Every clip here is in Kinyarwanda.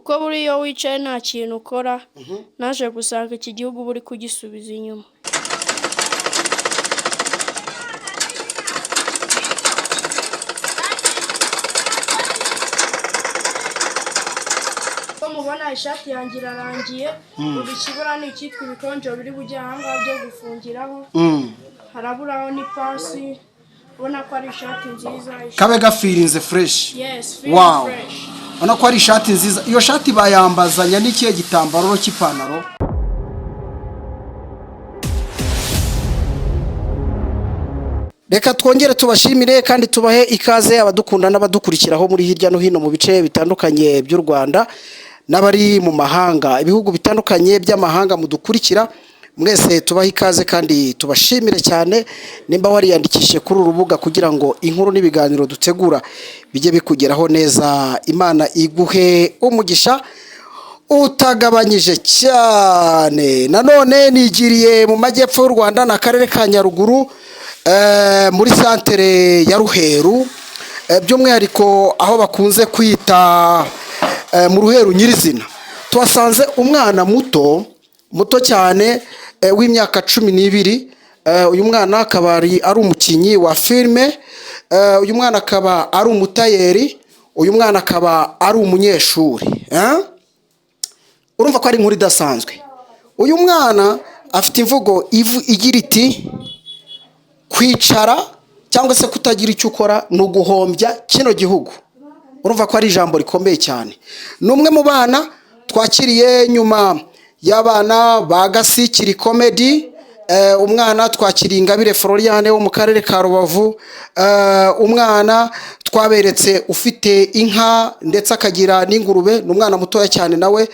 kuko buriya wicaye nta kintu ukora naje gusanga iki gihugu buri kugisubiza inyuma. Mubona ishati yanjye irarangiye ubu ikibura ni icyitwa ibikonjo biri bujya ahangaha byo gufungiraho haraburaho ni pasi ubona ko ari ishati nziza kabe gafirinze fresh. Yes, wow fresh. Ubona ko ari ishati nziza. Iyo shati bayambazanya n'ikihe gitambaro cy'ipantaro? Reka twongere tubashimire kandi tubahe ikaze abadukunda n'abadukurikiraho muri hirya no hino mu bice bitandukanye by'u Rwanda n'abari mu mahanga, ibihugu bitandukanye by'amahanga mudukurikira mwese tubaha ikaze kandi tubashimire cyane. Nimba wariyandikishije kuri urubuga kugira ngo inkuru n'ibiganiro dutegura bijye bikugeraho neza, Imana iguhe umugisha utagabanyije cyane. Nanone nigiriye mu majyepfo y'u Rwanda n'akarere ka Nyaruguru muri santere ya Ruheru, by'umwihariko aho bakunze kwita mu Ruheru nyirizina. Twasanze umwana muto cyane w'imyaka 12. Uyu mwana akaba ari umukinnyi wa filime, uyu mwana akaba ari umutayeri, uyu mwana akaba ari umunyeshuri. Urumva ko ari inkuru idasanzwe. Uyu mwana afite imvugo igira iti kwicara cyangwa se kutagira icyo ukora ni uguhombya kino gihugu. Urumva ko ari ijambo rikomeye cyane. Numwe mu bana twakiriye nyuma y'abana ba Gasikiri Comedy. Umwana twakiriye Ingabire Floriane wo mu karere ka Rubavu. Umwana twaberetse ufite inka ndetse akagira n'ingurube, n'umwana mutoya cyane nawe.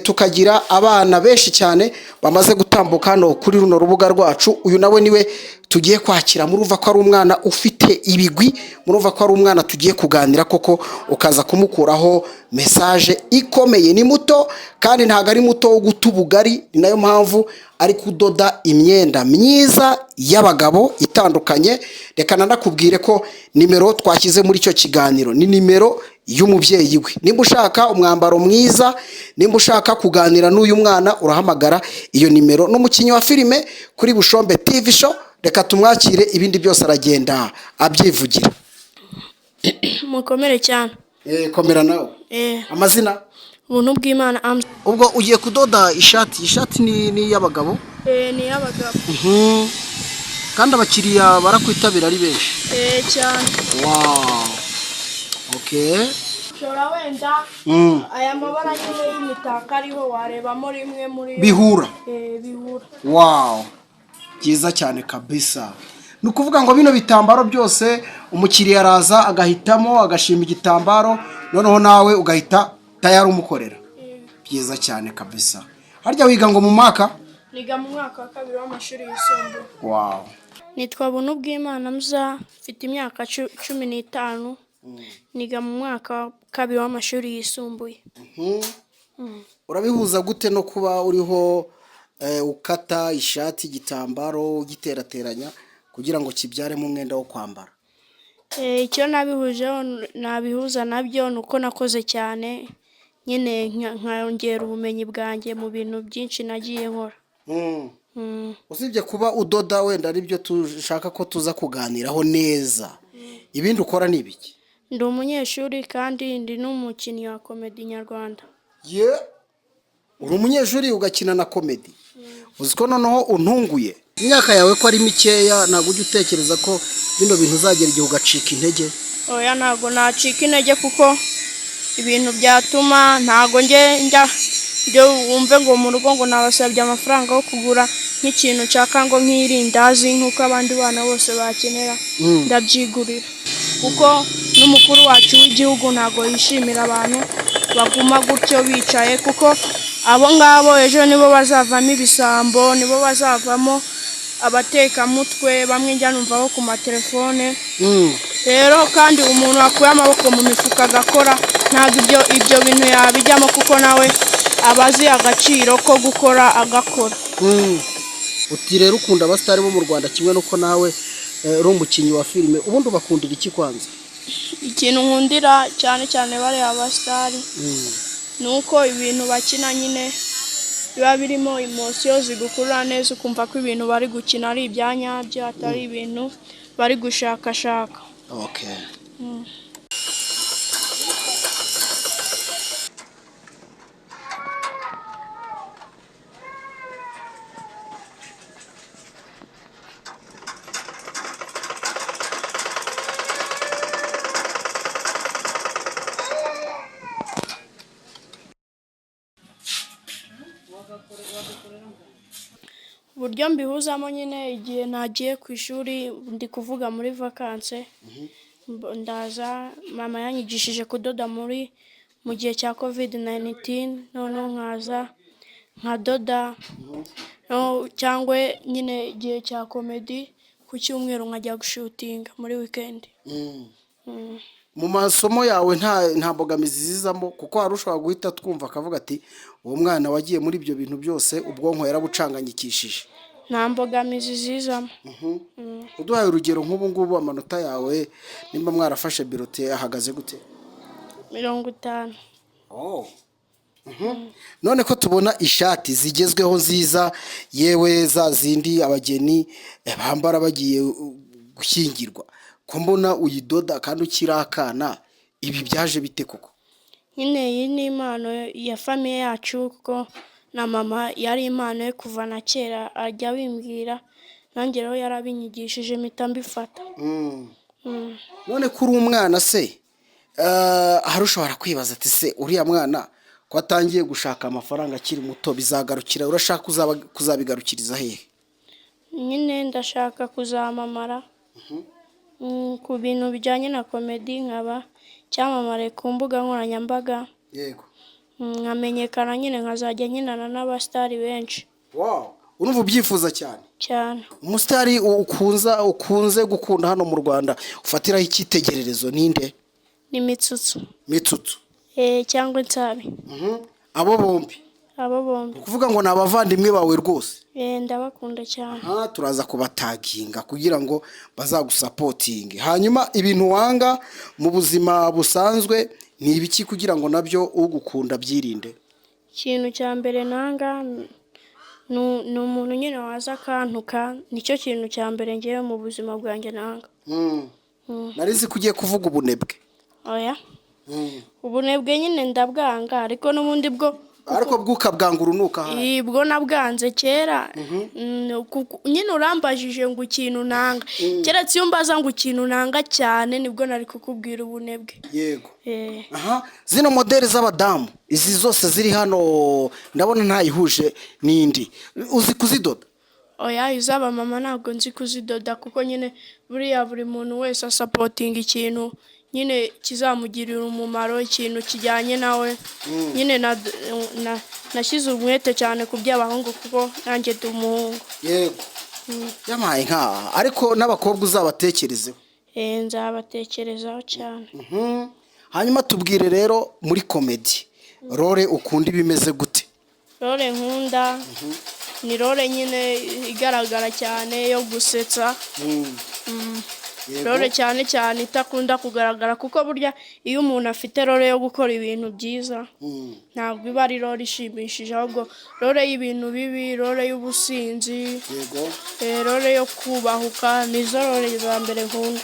Tukagira abana benshi cyane bamaze gutambuka hano kuri runo rubuga rwacu. Uyu nawe niwe tugiye kwakira. Murumva ko ari umwana ufite ibigwi, murumva ko ari umwana tugiye kuganira koko ukaza kumukuraho message ikomeye. Ni muto kandi ntago ari muto wo gutubugari, ni nayo mpamvu ari kudoda imyenda myiza y'abagabo itandukanye. Reka nanakubwire ko nimero twashyize muri icyo kiganiro ni nimero y'umubyeyi we. Nimba ushaka umwambaro mwiza, nimba ushaka kuganira n'uyu mwana, urahamagara iyo nimero. N'umukinnyi wa filime kuri Bushombe TV show. Reka tumwakire, ibindi byose aragenda abyivugira. Mukomere cyane. Komera nawe. Amazina? Ubuntu bw'Imana. Ubwo ugiye kudoda ishati ni y'abagabo? Ni y'abagabo. Kandi abakiriya barakwitabira ari benshi? Cyane. Wow. Okay. Shora wenda aya mabara nyine y'imitaka ariho warebamo rimwe muri bihura. Bihura. Wow. Byiza cyane kabisa. Nukuvuga ngo bino bitambaro byose umukiriya araza agahitamo agashima igitambaro, noneho nawe ugahita tayari umukorera. Byiza cyane kabisa. Harya wiga ngo mu mwaka? Niga mu mwaka wa 2 w'amashuri yisumbuye. Wow. Nitwa Buntu bw'Imana Musa, mfite imyaka 15. Niga mu mwaka wa 2 w'amashuri yisumbuye. Urabihuza gute no kuba uriho ukata ishati igitambaro ugiterateranya kugira ngo kibyaremo umwenda wo kwambara? Icyo nabihuza nabyo nuko nakoze cyane nyine nkongera ubumenyi bwanjye mu bintu byinshi nagiye nkora. Usibye kuba udoda wenda aribyo tushaka ko tuza kuganiraho neza, ibindi ukora ni ibiki? Ndi umunyeshuri kandi ndi n'umukinnyi wa comedy nyarwanda. Uri umunyeshuri ugakina na comedy? Uziko noneho untunguye. Imyaka yawe ko ari mikeya, ntabwo ujya utekereza ko bino bintu uzagera igihe ugacika intege? Oya, ntabwo nacika intege kuko ibintu byatuma ntabwo njya wumve ngo mu rugo ngo nabasabye amafaranga yo kugura nk'ikintu nshaka ngo nk'irindazi nk'uko abandi bana bose bakenera, ndabyigurira. Kuko n'umukuru wacu w'igihugu ntabwo yishimira abantu baguma gutyo bicaye, kuko abo ngabo ejo nibo bazavamo ibisambo, nibo bazavamo abatekamutwe, bamwe njya numvaho ku matelefone. Rero kandi umuntu akuye amaboko mu mifuka agakora, ntabwo ibyo bintu yabijyamo, kuko nawe abazi agaciro ko gukora agakora. Uti rero ukunda abasitari bo mu Rwanda kimwe nuko nawe uri umukinnyi wa filime, ubundi ubakundira iki kwanza? Ikintu nkundira cyane cyane bari abasitari ni uko ibintu bakina nyine biba birimo emosiyo zigukurura neza ukumva ko ibintu bari gukina ari ibya nyabyo atari ibintu bari gushakashaka. Okay. Uburyo mbihuzamo nyine igihe nagiye ku ishuri ndi kuvuga muri vakanse ndaza mama yanyigishije kudoda mu gihe cya COVID-19 noneho nkaza nkadoda cyangwa nyine igihe cya komedi ku cyumweru nkajya gushutinga muri weekend. Mu masomo yawe nta mbogamizi zizamo kuko hari ushobora guhita twumva akavuga ati uwo mwana wagiye muri ibyo bintu byose ubwonko yarabucanganyikishije. Nta mbogamizi zizamo. Uduhaye urugero nk'ubu ngubu amanota yawe nimba mwarafashe birote ahagaze gute? 50. None ko tubona ishati zigezweho nziza yewe za zindi abageni bambara bagiye gushyingirwa, ko mbona uyidoda kandi ukirakana, ibi byaje bite koko? Nyine iyi ni impano ya famiye yacu kuko na mama yari impano ye kuva na kera ajya bimbwira nanjye rero yarabinyigishije mpita mbifata. None kuri umwana se hari ushobora kwibaza ati se uriya mwana ko atangiye gushaka amafaranga akiri muto bizagarukira, urashaka kuzabigarukiriza hehe? Nyine ndashaka kuzamamara ku bintu bijyanye na komedi nkaba cyamamare ku mbuga nkoranyambaga. Yego. Nkamenyekana nyine nkazajya nkinana n'abasitari benshi. Urumva ubyifuza cyane? Cyane. Umusitari ukunze gukunda hano mu Rwanda ufatiraho icyitegererezo ninde? Ni Mitsutsu. Mitsutsu. Cyangwa Nsabi. Abo bombi? Abo bombi. Kuvuga ngo ni abavandimwe bawe rwose? Ndabakunda cyane. Turaza kubataginga kugira ngo bazagusapotinge. Hanyuma ibintu wanga mu buzima busanzwe ni ibiki kugira ngo nabyo ugukunda byirinde? Ikintu cya mbere nanga ni umuntu nyine waza akantuka, nicyo kintu cya mbere ngewe mu buzima bwanjye nanga. Narizi ko ugiye kuvuga ubunebwe. Oya. Ubunebwe nyine ndabwanga ariko n'ubundi bwo ariko bwukabwanga urunuka hano. Bwo nabwanze kera. Nyine urambajije ngo ikintu nanga. Keretse iyo mbaza ngo ikintu nanga cyane nibwo nari kukubwira ubunebwe. Yego. Zino modeli z'abadamu izi zose ziri hano ndabona ntayihuje n'indi. Uzi kuzidoda? Oya, izaba mama ntabwo nzi kuzidoda kuko nyine buriya buri muntu wese asapotinga ikintu nyine kizamugirira umumaro, ikintu kijyanye nawe. Nyine nashyize umwete cyane ku by'abahungu kuko nanjye ndi umuhungu. Yego. Yamaye nka ariko n'abakobwa uzabatekerezeho. Nzabatekerezaho cyane. Hanyuma tubwire rero muri komedi role ukunda ibimeze gute? Role nkunda ni role nyine igaragara cyane yo gusetsa. Role cyane cyane itakunda kugaragara kuko burya iyo umuntu afite role yo gukora ibintu byiza ntabwo iba ari role ishimishije, ahubwo role y'ibintu bibi, role y'ubusinzi, role yo kubahuka, nizo role za mbere nkunda.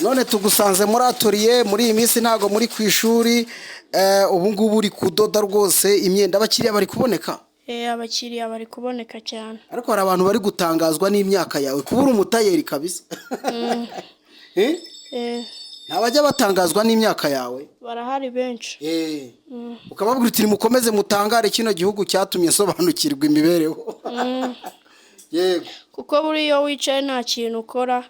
None tugusanze muri atelier muri iyi minsi ntago muri ku ishuri, ubu ngubu uri kudoda rwose imyenda, abakiriya bari kuboneka? Abakiriya bari kuboneka cyane. Ariko hari abantu bari gutangazwa n'imyaka yawe kuba uri umutayeri kabisa. Ntabajya batangazwa n'imyaka yawe? Barahari benshi. Ukababwira uti mukomeze mutangare kino gihugu cyatumye sobanukirwa imibereho. Yego. Kuko buri iyo wicaye nta kintu ukora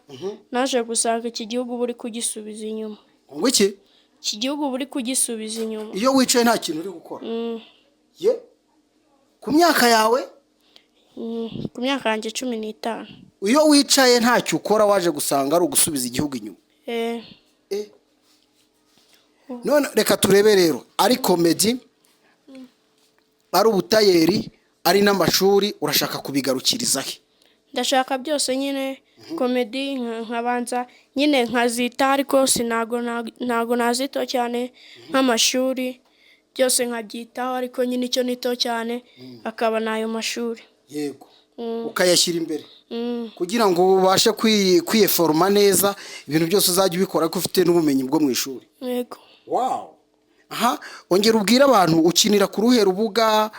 naje gusanga iki gihugu buri kugisubiza inyuma. Ngo iki? Iki gihugu buri kugisubiza inyuma. Iyo wicaye nta kintu uri gukora? Ku myaka yawe? Ku myaka yanjye 15. Iyo wicaye ntacyo ukora waje gusanga ari ugusubiza igihugu inyuma? None reka turebe rero, ari komedi, ari ubutayeri, ari n'amashuri, urashaka kubigarukiriza he? Ndashaka byose nyine, komedi nkabanza nyine nkazita ariko ntago nazito cyane, nk'amashuri byose nkabyitaho ariko nyine icyo nito cyane akaba n'ayo mashuri. yego ukayashyira imbere kugira ngo ubashe kwiyeforoma neza ibintu byose uzajya ubikora ko ufite n'ubumenyi bwo mu ishuri. Yego. Wow. Aha ongera ubwire abantu ukinira ku ruhe rubuga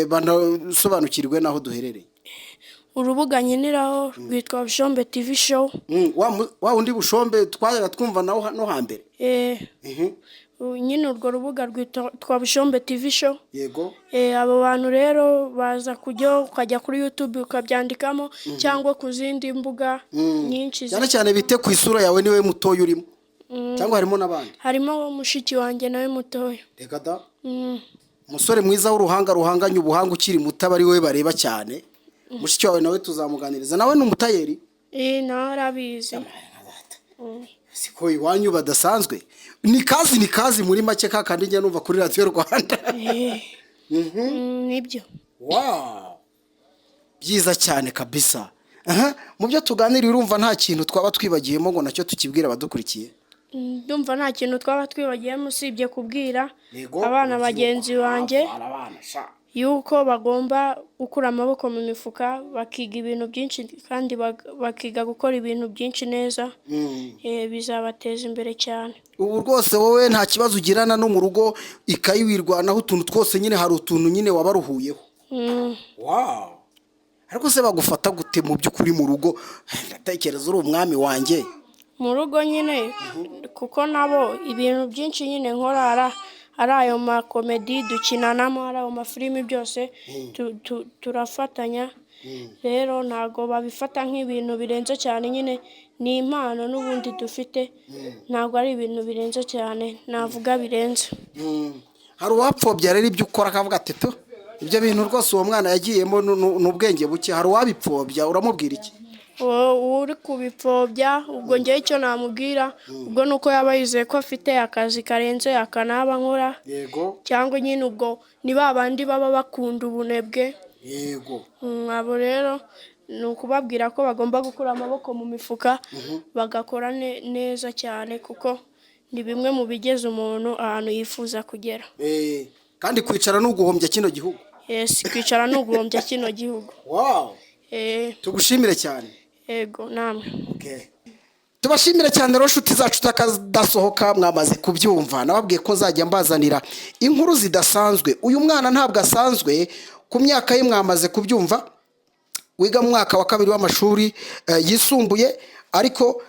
banasobanukirwe naho duherereye. Urubuga nkiniraho rwitwa Bushombe TV show. Wa undi Bushombe twajaga twumva naho no hambere. Nyine urwo rubuga rwitwa Bushombe TV show. Yego. Abo bantu rero baza ukajya kuri YouTube ukabyandikamo cyangwa ku zindi mbuga nyinshi. Cyane cyane bite ku isura yawe niwe mutoyo urimo. Cyangwa harimo n'abandi? Harimo mushiki wanjye nawe mutoyo. Reka da. Umusore mwiza w'uruhanga ruhanganye ubuhanga ukiri muto bari we bareba cyane. Mushiki wawe nawe tuzamuganiriza. Nawe ni umutayeri? Nawe arabizi. Siko iwanyu badasanzwe. Ni kazi muri make kandi njya numva kuri Radio Rwanda. Nibyo. Wow. Byiza cyane kabisa. Mu byo tuganira urumva nta kintu twaba twibagiyemo ngo nacyo tukibwira abadukurikiye. Ndumva nta kintu twaba twibagiyemo usibye kubwira abana bagenzi banjye yuko bagomba gukura amaboko mu mifuka bakiga ibintu byinshi kandi bakiga gukora ibintu byinshi neza. Bizabateza imbere cyane. Ubu rwose wowe nta kibazo ugirana no mu rugo ikayiwirwanaho utuntu twose nyine hari utuntu nyine wabaruhuyeho. Wow. Ariko se bagufata gute mu by'ukuri mu rugo? Ndatekereza uri umwami wanjye. Mu rugo nyine kuko nabo ibintu byinshi nyine nkora ari ayo makomedi dukinanamo ari ayo mafilimi byose turafatanya. Rero ntago babifata nk'ibintu birenze cyane nyine ni impano n'ubundi dufite ntago ari ibintu birenze cyane navuga birenze. Hari uwapfobya rero ibyo ukora akavuga ati to ibyo bintu rwose uwo mwana yagiyemo n'ubwenge buke hari uwabipfobya uramubwira iki? Uri kubipfobya ubwo ngiye icyo namubwira ubwo nuko yaba yizeye ko afite akazi karenze akanaba nkora. Yego. Cyangwa nyine ubwo ni babandi baba bakunda ubunebwe. Yego. Abo rero ni ukubabwira ko bagomba gukura amaboko mu mifuka bagakora neza cyane kuko ni bimwe mu bigeze umuntu ahantu yifuza kugera. Kandi kwicara n'uguhombya kino gihugu. Yes, kwicara n'uguhombya kino gihugu. Wow. Tugushimire cyane. Yego namwe. Okay. Tubashimire cyane rero nshuti zacu takadasohoka mwamaze kubyumva nababwiye ko zajya mbazanira inkuru zidasanzwe. Uyu mwana ntabwo asanzwe ku myaka ye mwamaze kubyumva wiga mu mwaka wa 2 w'amashuri yisumbuye ariko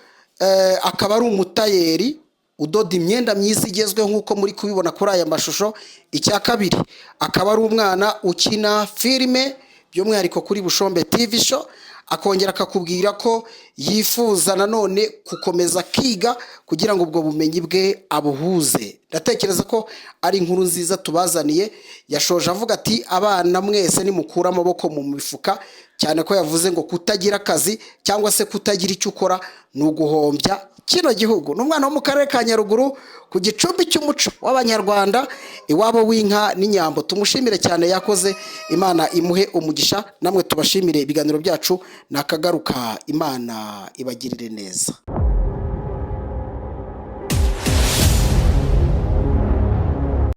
akaba ari umutayeri udoda imyenda myiza igezweho nkuko muri kubibona kuri aya mashusho. Icya kabiri akaba ari umwana ukina filime by'umwihariko kuri Bushombe TV show akongera akakubwira ko yifuza nanone gukomeza kiga kugira ngo ubwo bumenyi bwe abuhuze. Ndatekereza ko ari inkuru nziza tubazaniye. Yashoje avuga ati abana mwese ni mukura amaboko mu mifuka cyane ko yavuze ngo kutagira akazi cyangwa se kutagira icyo ukora n'uguhombya kino gihugu. N'umwana wo mu karere ka Nyaruguru ku gicumbi cy'umuco w'abanyarwanda iwabo w'inka n'inyambo. Tumushimire cyane yakoze Imana imuhe umugisha namwe tubashimire ibiganiro byacu nakagaruka Imana ibagirire neza.